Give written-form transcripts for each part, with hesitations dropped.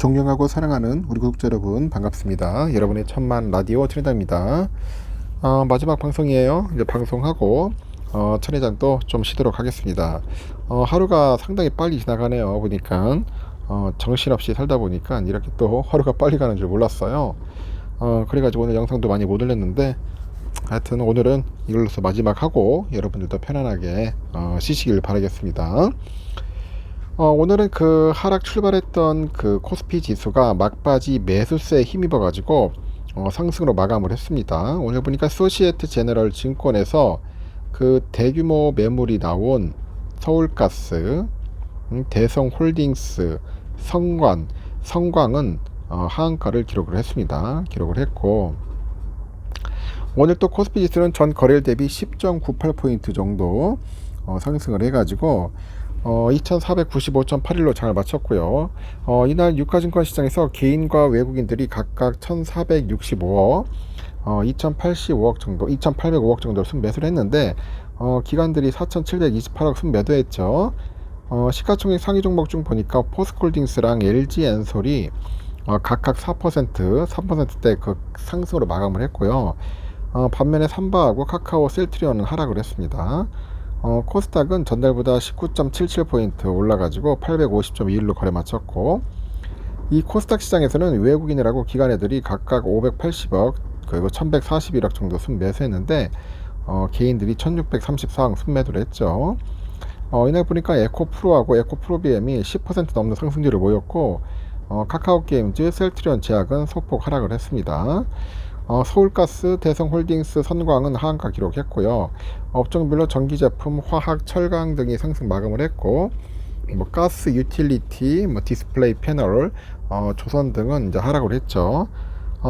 존경하고 사랑하는 우리 구독자 여러분 반갑습니다. 여러분의 천만 라디오 천회장입니다. 마지막 방송이에요. 이제 방송하고 천회장도 좀 쉬도록 하겠습니다. 하루가 상당히 빨리 지나가네요. 보니까 정신없이 살다 보니까 이렇게 또 하루가 빨리 가는 줄 몰랐어요. 그래가지고 오늘 영상도 많이 못 올렸는데 하여튼 오늘은 이걸로서 마지막 하고 여러분들도 편안하게 쉬시길 바라겠습니다. 오늘은 그 하락 출발했던 그 코스피 지수가 막바지 매수세에 힘입어 가지고 상승으로 마감을 했습니다. 오늘 보니까 소시에트 제너럴 증권에서 그 대규모 매물이 나온 서울가스, 대성홀딩스, 성광은 하한가를 기록을 했습니다. 기록을 했고, 오늘 또 코스피 지수는 전 거래일 대비 10.98포인트 정도 상승을 해가지고 2495.81로 잘 마쳤고요. 이날 유가증권 시장에서 개인과 외국인들이 각각 1465억, 2085억 정도, 2805억 정도로 순매수를 했는데 기관들이 4728억 순매도했죠. 시가총액 상위 종목 중 보니까 포스코홀딩스랑 LG엔솔이 각각 4%, 3%대 그 상승으로 마감을 했고요. 반면에 삼바하고 카카오, 셀트리온은 하락을 했습니다. 코스닥은 전날보다 19.77포인트 올라가지고 850.21로 거래 마쳤고, 이 코스닥 시장에서는 외국인이라고 기관애들이 각각 580억 그리고 1141억 정도 순매수했는데 개인들이 1634억 순매도를 했죠. 이날 보니까 에코프로하고 에코프로비엠이 10% 넘는 상승률을 보였고, 카카오게임즈, 셀트리온 제약은 소폭 하락을 했습니다. 서울가스, 대성홀딩스, 선광은 하한가 기록했고요. 업종별로 전기제품, 화학, 철강 등이 상승 마감을 했고, 가스, 유틸리티, 디스플레이 패널, 조선 등은 이제 하락을 했죠.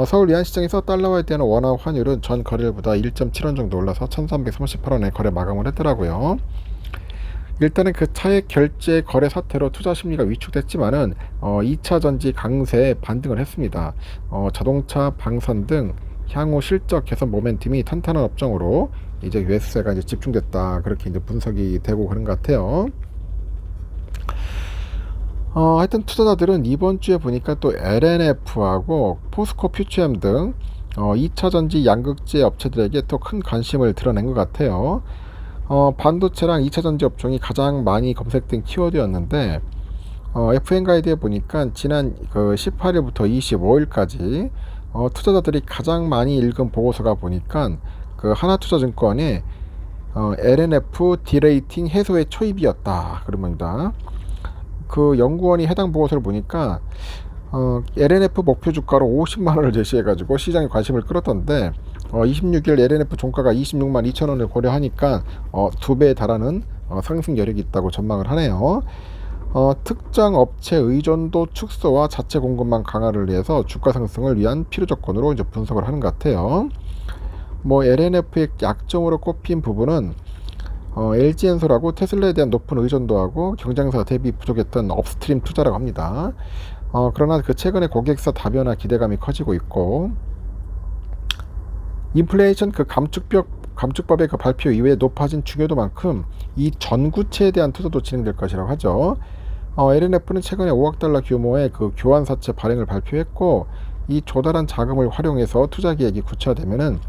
서울 이안시장에서 달러화에 대한 원화 환율은 전 거래일보다 1.7원 정도 올라서 1338원에 거래 마감을 했더라고요. 일단은 그 차액 결제 거래 사태로 투자 심리가 위축됐지만은 2차 전지 강세에 반등을 했습니다. 자동차, 방산 등 향후 실적 개선 모멘텀이 탄탄한 업종으로 이제 매수세가 이제 집중됐다, 그렇게 이제 분석이 되고 그런 것 같아요. 하여튼 투자자들은 이번 주에 보니까 또 LNF하고 포스코 퓨처엠 등 2차 전지 양극재 업체들에게 또 큰 관심을 드러낸 것 같아요. 반도체랑 2차 전지 업종이 가장 많이 검색된 키워드였는데, FN 가이드에 보니까 지난 그 18일부터 25일까지 투자자들이 가장 많이 읽은 보고서가 보니까 그 하나투자증권의 LNF 디레이팅 해소의 초입이었다 그럽니다. 그 연구원이 해당 보고서를 보니까 LNF 목표 주가로 50만원을 제시해가지고 시장에 관심을 끌었던데 26일 LNF 종가가 26만 2천원을 고려하니까 2배에 달하는 상승 여력이 있다고 전망을 하네요. 특정 업체 의존도 축소와 자체 공급망 강화를 위해서 주가 상승을 위한 필요 조건으로 이제 분석을 하는 것 같아요. LNF의 약점으로 꼽힌 부분은 LG엔솔하고 테슬라에 대한 높은 의존도하고 경쟁사 대비 부족했던 업스트림 투자라고 합니다. 그러나 그 최근에 고객사 다변화 기대감이 커지고 있고, 인플레이션 그 감축법의 그 발표 이후에 높아진 중요도만큼 이 전구체에 대한 투자도 진행될 것이라고 하죠. LNF는 최근에 5억 달러 규모의 그 교환사채 발행을 발표했고, 이 조달한 자금을 활용해서 투자 계획이 구체화되면은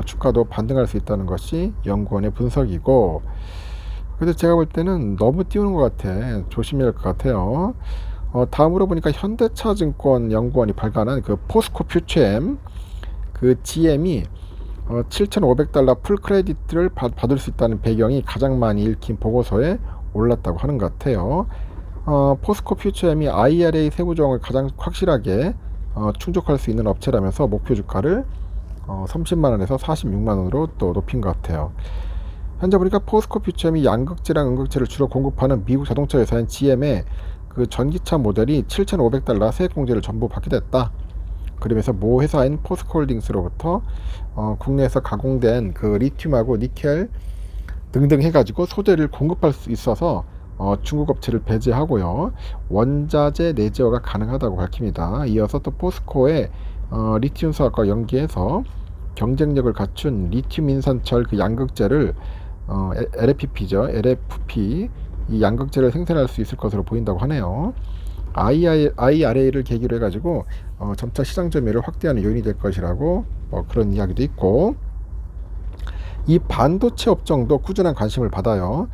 주가도 반등할 수 있다는 것이 연구원의 분석이고, 그래서 제가 볼 때는 너무 띄우는 것 같아. 조심해야 할 것 같아요. 다음으로 보니까 현대차증권 연구원이 발간한 그 포스코 퓨처엠 그 GM이 7,500달러 풀 크레디트를 받을 수 있다는 배경이 가장 많이 읽힌 보고서에 올랐다고 하는 것 같아요. 포스코 퓨처엠이 IRA 세부조항을 가장 확실하게 충족할 수 있는 업체라면서 목표 주가를 30만원에서 46만원으로 또 높인 것 같아요. 현재 보니까 포스코 퓨처엠이 양극재랑 음극재를 주로 공급하는 미국 자동차 회사인 GM의 그 전기차 모델이 7,500달러 세액 공제를 전부 받게 됐다. 그러면서 모 회사인 포스코홀딩스로부터 국내에서 가공된 그 리튬하고 니켈 등등 해가지고 소재를 공급할 수 있어서 중국 업체를 배제하고요, 원자재 내재화가 가능하다고 밝힙니다. 이어서 또 포스코의 리튬 사업과 연계해서 경쟁력을 갖춘 리튬 인산철 그 양극재를 LFP죠. LFP 이 양극재를 생산할 수 있을 것으로 보인다고 하네요. IRA를 계기로 해가지고 점차 시장 점유율을 확대하는 요인이 될 것이라고 그런 이야기도 있고, 이 반도체 업종도 꾸준한 관심을 받아요.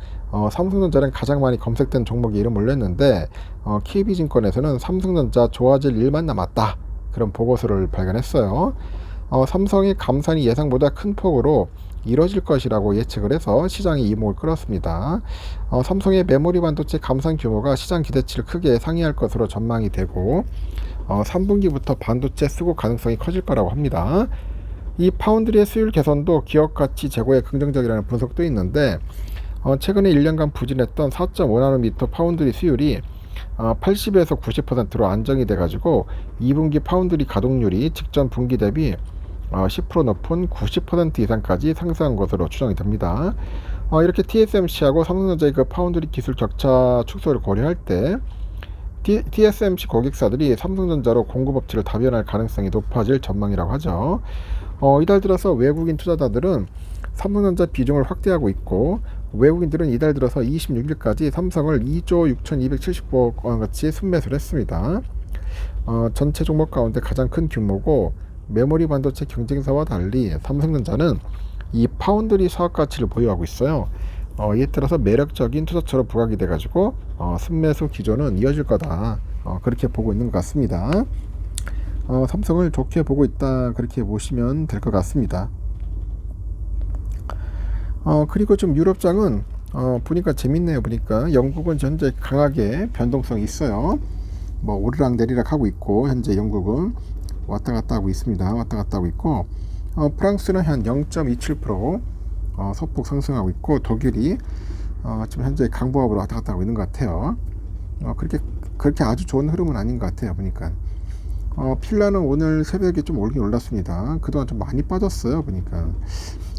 삼성전자는 가장 많이 검색된 종목이 이름을 올렸는데 KB증권에서는 삼성전자 좋아질 일만 남았다, 그런 보고서를 발간했어요. 삼성의 감산이 예상보다 큰 폭으로 이뤄질 것이라고 예측을 해서 시장이 이목을 끌었습니다. 삼성의 메모리 반도체 감산 규모가 시장 기대치를 크게 상회할 것으로 전망이 되고 3분기부터 반도체 수급 가능성이 커질 거라고 합니다. 이 파운드리의 수율 개선도 기업 가치 제고에 긍정적이라는 분석도 있는데 최근에 1년간 부진했던 4.5나노미터 파운드리 수율이 80에서 90%로 안정이 돼가지고 2분기 파운드리 가동률이 직전 분기 대비 10% 높은 90% 이상까지 상승한 것으로 추정이 됩니다. 이렇게 TSMC하고 삼성전자의 그 파운드리 기술 격차 축소를 고려할 때 TSMC 고객사들이 삼성전자로 공급 업체를 다변할 가능성이 높아질 전망이라고 하죠. 이달 들어서 외국인 투자자들은 삼성전자 비중을 확대하고 있고, 외국인들은 이달 들어서 26일까지 삼성을 2조 6,279억 원어치 순매수를 했습니다. 전체 종목 가운데 가장 큰 규모고, 메모리 반도체 경쟁사와 달리 삼성전자는 이 파운드리 사업 가치를 보유하고 있어요. 이에 따라서 매력적인 투자처로 부각이 돼가지고 순매수 기조는 이어질 거다, 그렇게 보고 있는 것 같습니다. 삼성을 좋게 보고 있다, 그렇게 보시면 될 것 같습니다. 그리고 좀 유럽장은 보니까 재밌네요. 보니까 영국은 현재 강하게 변동성이 있어요. 오르락 내리락 하고 있고, 현재 영국은 왔다 갔다 하고 있습니다. 왔다 갔다 하고 있고, 프랑스는 한 0.27% 소폭 상승하고 있고, 독일이 지금 현재 강보합으로 왔다 갔다 하고 있는 것 같아요. 그렇게 아주 좋은 흐름은 아닌 것 같아요. 보니까 필라는 오늘 새벽에 좀 올긴 올랐습니다. 그동안 좀 많이 빠졌어요. 보니까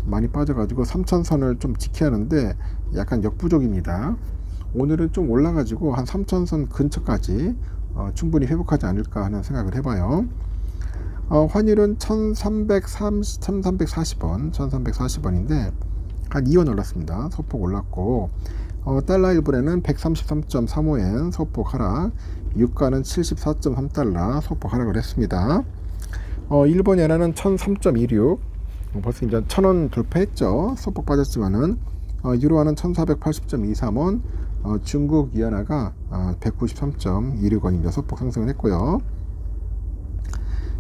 많이 빠져가지고 3000선을 좀 지켜야 하는데 약간 역부족입니다. 오늘은 좀 올라가지고 한 3000선 근처까지 충분히 회복하지 않을까 하는 생각을 해봐요. 환율은 1340원인데 한 2원 올랐습니다. 소폭 올랐고, 달러 1불에는 133.35엔 소폭 하락, 유가는 74.3달러 소폭 하락을 했습니다. 일본 엔화는 1003.26, 벌써 이제 1000원 돌파했죠. 소폭 빠졌지만은 유로화는 1480.23원, 중국 위안화가 193.26원입니다. 소폭 상승을 했고요.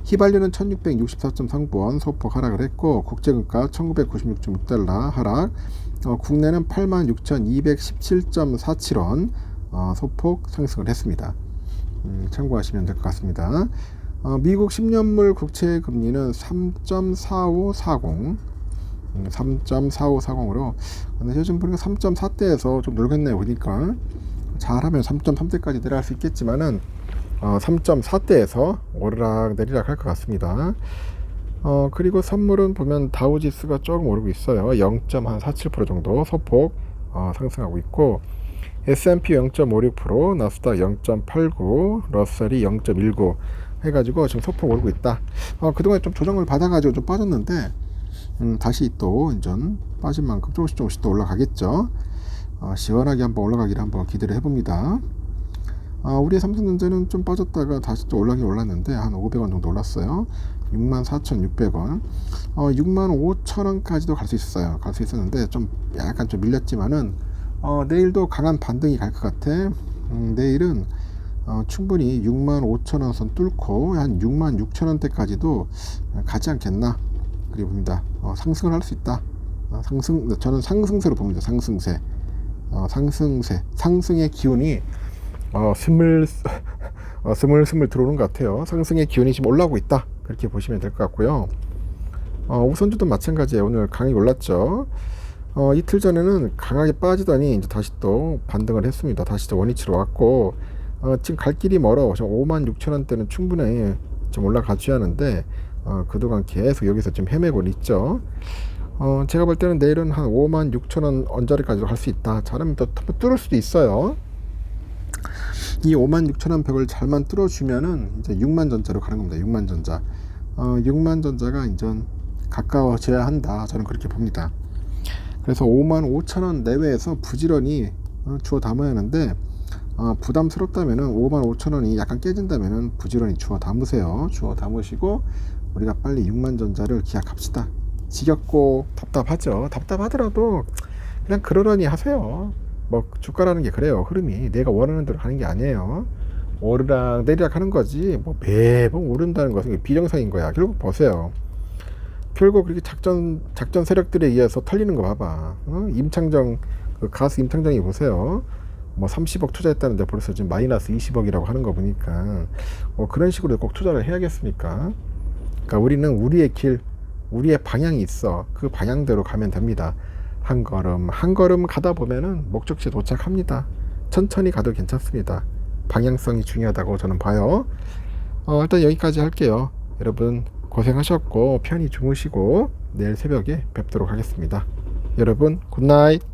휘발유는 1664.39원 소폭 하락을 했고, 국제금가 1996.6달러 하락, 국내는 86,217.47원 소폭 상승을 했습니다. 참고하시면 될 것 같습니다. 미국 10년물 국채 금리는 3.4540으로 요즘 보니까 3.4대에서 좀 놀겠네요. 보니까 잘하면 3.3대까지 내려갈 수 있겠지만은 3.4대에서 오르락 내리락 할 것 같습니다. 그리고 선물은 보면 다우지수가 조금 오르고 있어요. 0.47% 정도 소폭 상승하고 있고, S&P 0.56%, 나스닥 0.89, 러셀이 0.19 해가지고 지금 소폭 오르고 있다. 그동안 좀 조정을 받아가지고 좀 빠졌는데 다시 또 인전 빠진 만큼 조금씩 또 올라가겠죠. 시원하게 한번 올라가기를 한번 기대를 해봅니다. 우리 삼성전자는 좀 빠졌다가 다시 또 올랐는데 한 500원 정도 올랐어요. 64,600원, 65,000원까지도 갈 수 있어요. 갈 수 있었는데 좀 약간 좀 밀렸지만은 내일도 강한 반등이 갈 것 같아. 내일은 충분히 65,000원 선 뚫고 한 66,000원대까지도 가지 않겠나, 그리 봅니다. 상승을 할 수 있다. 저는 상승세로 봅니다. 상승세. 상승의 기운이 스물스물 들어오는 것 같아요. 상승의 기운이 지금 올라오고 있다, 그렇게 보시면 될 것 같고요. 우선주도 마찬가지예요. 오늘 강하게 올랐죠. 이틀 전에는 강하게 빠지더니 이제 다시 또 반등을 했습니다. 다시 또 원위치로 왔고, 지금 갈 길이 멀어. 지금 56,000원대는 충분히 좀 올라가줘야 하는데 그동안 계속 여기서 좀 헤매고 있죠. 제가 볼 때는 내일은 한 56,000원 언저리까지도 갈 수 있다. 잘하면 또 뚫을 수도 있어요. 이 56,000원 벽을 잘만 뚫어주면은 이제 6만전자로 가는 겁니다. 6만전자. 6만전자가 이제 가까워져야 한다. 저는 그렇게 봅니다. 그래서 55,000원 내외에서 부지런히 주워 담아야 하는데, 부담스럽다면은 55,000원이 약간 깨진다면은 부지런히 주워 담으세요. 주워 담으시고 우리가 빨리 6만전자를 기약합시다. 지겹고 답답하죠. 답답하더라도 그냥 그러려니 하세요. 뭐 주가라는 게 그래요. 흐름이 내가 원하는 대로 가는 게 아니에요. 오르락 내리락 하는 거지 뭐 매번 오른다는 것은 비정상인 거야. 결국 보세요. 결국 그렇게 작전 세력들에 의해서 털리는 거 봐봐. 임창정 그 가수 임창정이 보세요. 뭐 30억 투자했다는데 벌써 지금 마이너스 20억이라고 하는 거 보니까 그런 식으로 꼭 투자를 해야겠습니까? 그러니까 우리는 우리의 길, 우리의 방향이 있어. 그 방향대로 가면 됩니다. 한 걸음 한 걸음 가다 보면은 목적지에 도착합니다. 천천히 가도 괜찮습니다. 방향성이 중요하다고 저는 봐요. 일단 여기까지 할게요. 여러분 고생하셨고 편히 주무시고 내일 새벽에 뵙도록 하겠습니다. 여러분 굿나잇.